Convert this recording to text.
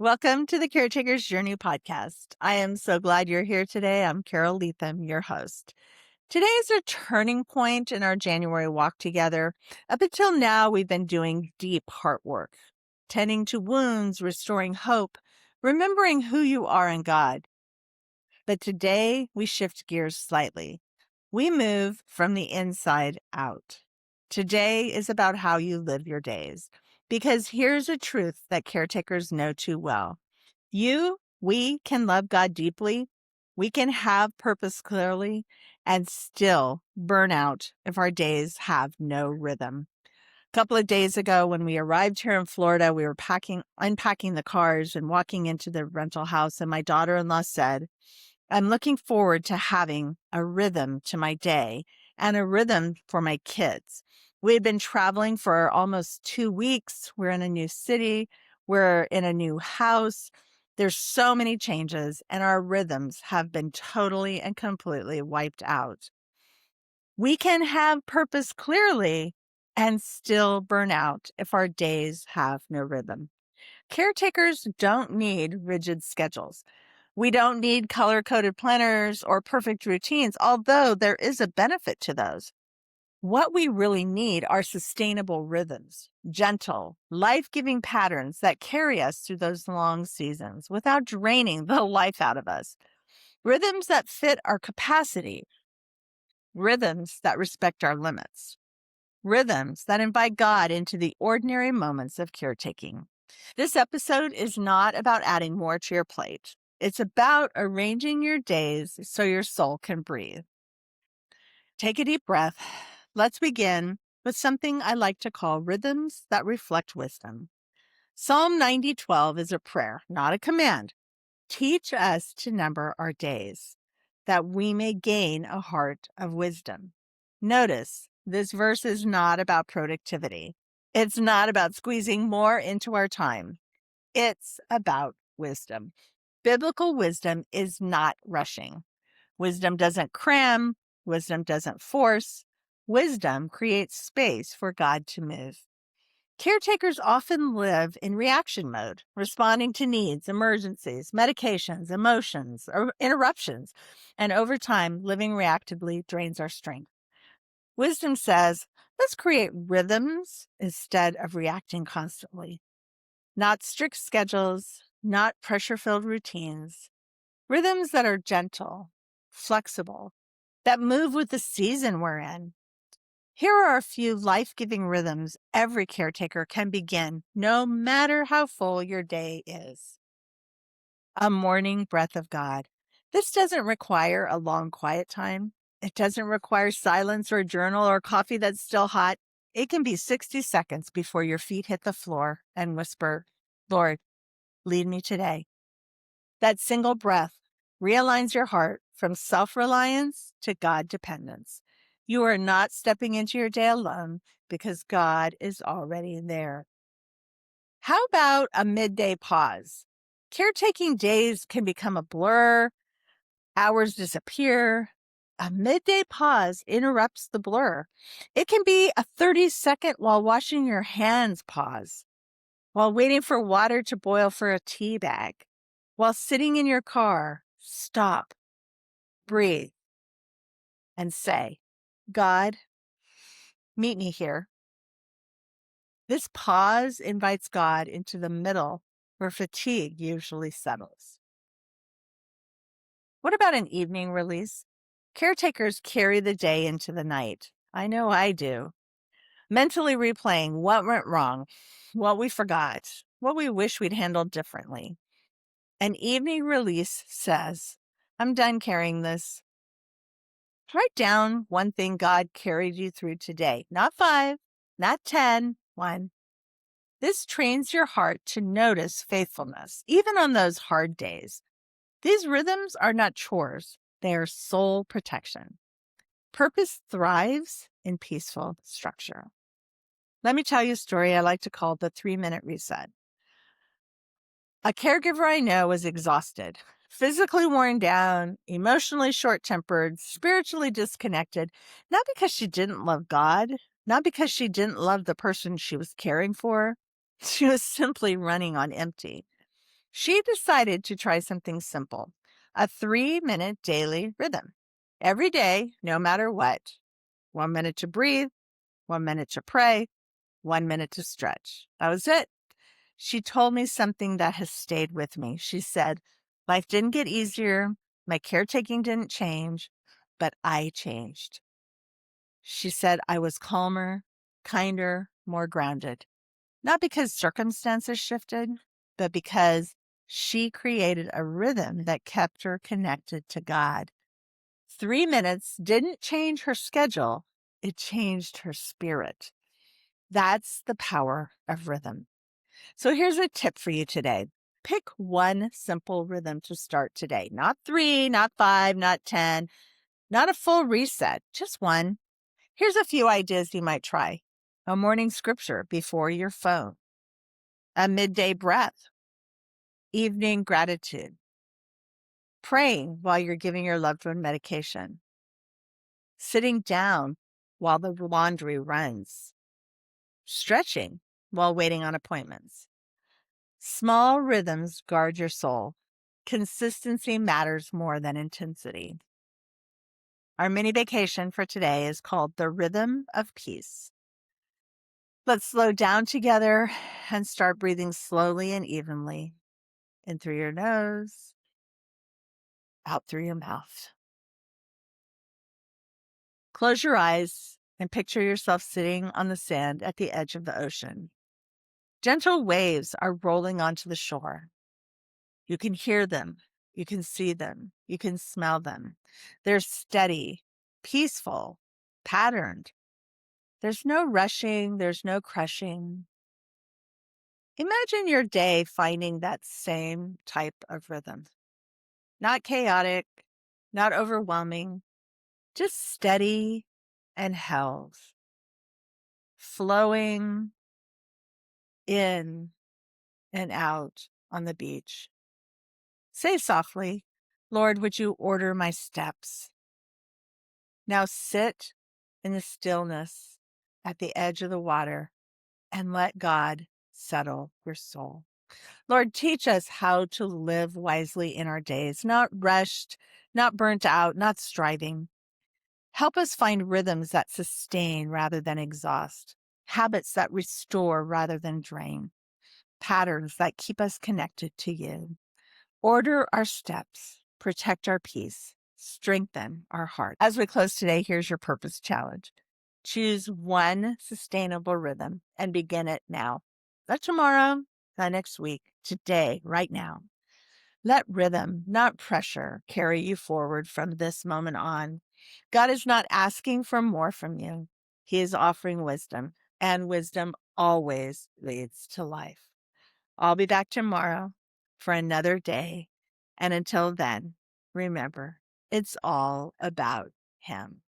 Welcome to the Caretaker's Journey podcast. I am so glad you're here today. I'm Carol Leatham, your host. Today is a turning point in our January walk together. Up until now, we've been doing deep heart work, tending to wounds, restoring hope, remembering who you are in God. But today, we shift gears slightly. We move from the inside out. Today is about how you live your days. Because here's a truth that caretakers know too well. We can love God deeply. We can have purpose clearly and still burn out if our days have no rhythm. A couple of days ago, when we arrived here in Florida, we were unpacking the cars and walking into the rental house. And my daughter-in-law said, I'm looking forward to having a rhythm to my day and a rhythm for my kids. We had been traveling for almost 2 weeks. We're in a new city. We're in a new house. There's so many changes, and our rhythms have been totally and completely wiped out. We can have purpose clearly and still burn out if our days have no rhythm. Caretakers don't need rigid schedules. We don't need color-coded planners or perfect routines, although there is a benefit to those. What we really need are sustainable rhythms, gentle, life-giving patterns that carry us through those long seasons without draining the life out of us. Rhythms that fit our capacity, rhythms that respect our limits, rhythms that invite God into the ordinary moments of caretaking. This episode is not about adding more to your plate. It's about arranging your days so your soul can breathe. Take a deep breath. Let's begin with something I like to call rhythms that reflect wisdom. Psalm 90:12 is a prayer, not a command. Teach us to number our days, that we may gain a heart of wisdom. Notice, this verse is not about productivity. It's not about squeezing more into our time. It's about wisdom. Biblical wisdom is not rushing. Wisdom doesn't cram. Wisdom doesn't force. Wisdom creates space for God to move. Caretakers often live in reaction mode, responding to needs, emergencies, medications, emotions, or interruptions. And over time, living reactively drains our strength. Wisdom says, let's create rhythms instead of reacting constantly. Not strict schedules, not pressure-filled routines. Rhythms that are gentle, flexible, that move with the season we're in. Here are a few life-giving rhythms every caretaker can begin, no matter how full your day is. A morning breath of God. This doesn't require a long quiet time. It doesn't require silence or a journal or coffee that's still hot. It can be 60 seconds before your feet hit the floor and whisper, Lord, lead me today. That single breath realigns your heart from self-reliance to God dependence. You are not stepping into your day alone because God is already there. How about a midday pause? Caretaking days can become a blur, hours disappear. A midday pause interrupts the blur. It can be a 30-second while washing your hands pause, while waiting for water to boil for a tea bag, while sitting in your car. Stop, breathe, and say, God, meet me here. This pause invites God into the middle where fatigue usually settles. What about an evening release? Caretakers carry the day into the night. I know I do. Mentally replaying what went wrong, what we forgot, what we wish we'd handled differently. An evening release says, I'm done carrying this. Write down one thing God carried you through today. Not 5, not 10, 1. This trains your heart to notice faithfulness, even on those hard days. These rhythms are not chores. They are soul protection. Purpose thrives in peaceful structure. Let me tell you a story I like to call the 3-minute reset. A caregiver I know was exhausted, physically worn down, emotionally short-tempered, spiritually disconnected, not because she didn't love God, not because she didn't love the person she was caring for. She was simply running on empty. She decided to try something simple, a 3-minute daily rhythm. Every day, no matter what, 1 minute to breathe, 1 minute to pray, 1 minute to stretch. That was it. She told me something that has stayed with me. She said, "Life didn't get easier. My caretaking didn't change, but I changed." She said I was calmer, kinder, more grounded. Not because circumstances shifted, but because she created a rhythm that kept her connected to God. 3 minutes didn't change her schedule, it changed her spirit. That's the power of rhythm. So here's a tip for you today. Pick one simple rhythm to start today. Not 3, not 5, not 10, not a full reset, just one. Here's a few ideas you might try. A morning scripture before your phone, a midday breath, evening gratitude, praying while you're giving your loved one medication, sitting down while the laundry runs, stretching while waiting on appointments. Small rhythms guard your soul. Consistency matters more than intensity. Our mini vacation for today is called The Rhythm of Peace. Let's slow down together and start breathing slowly and evenly. In through your nose, out through your mouth. Close your eyes and picture yourself sitting on the sand at the edge of the ocean. Gentle waves are rolling onto the shore. You can hear them. You can see them. You can smell them. They're steady, peaceful, patterned. There's no rushing. There's no crushing. Imagine your day finding that same type of rhythm. Not chaotic, not overwhelming, just steady and held, flowing in and out on the beach. Say softly, "Lord, would you order my steps?" Now sit in the stillness at the edge of the water and let God settle your soul. Lord, teach us how to live wisely in our days, not rushed, not burnt out, not striving. Help us find rhythms that sustain rather than exhaust, habits that restore rather than drain, patterns that keep us connected to you. Order our steps, protect our peace, strengthen our heart. As we close today, here's your purpose challenge. Choose one sustainable rhythm and begin it now. Not tomorrow, not next week, today, right now. Let rhythm, not pressure, carry you forward from this moment on. God is not asking for more from you. He is offering wisdom, and wisdom always leads to life. I'll be back tomorrow for another day. And until then, remember, it's all about Him.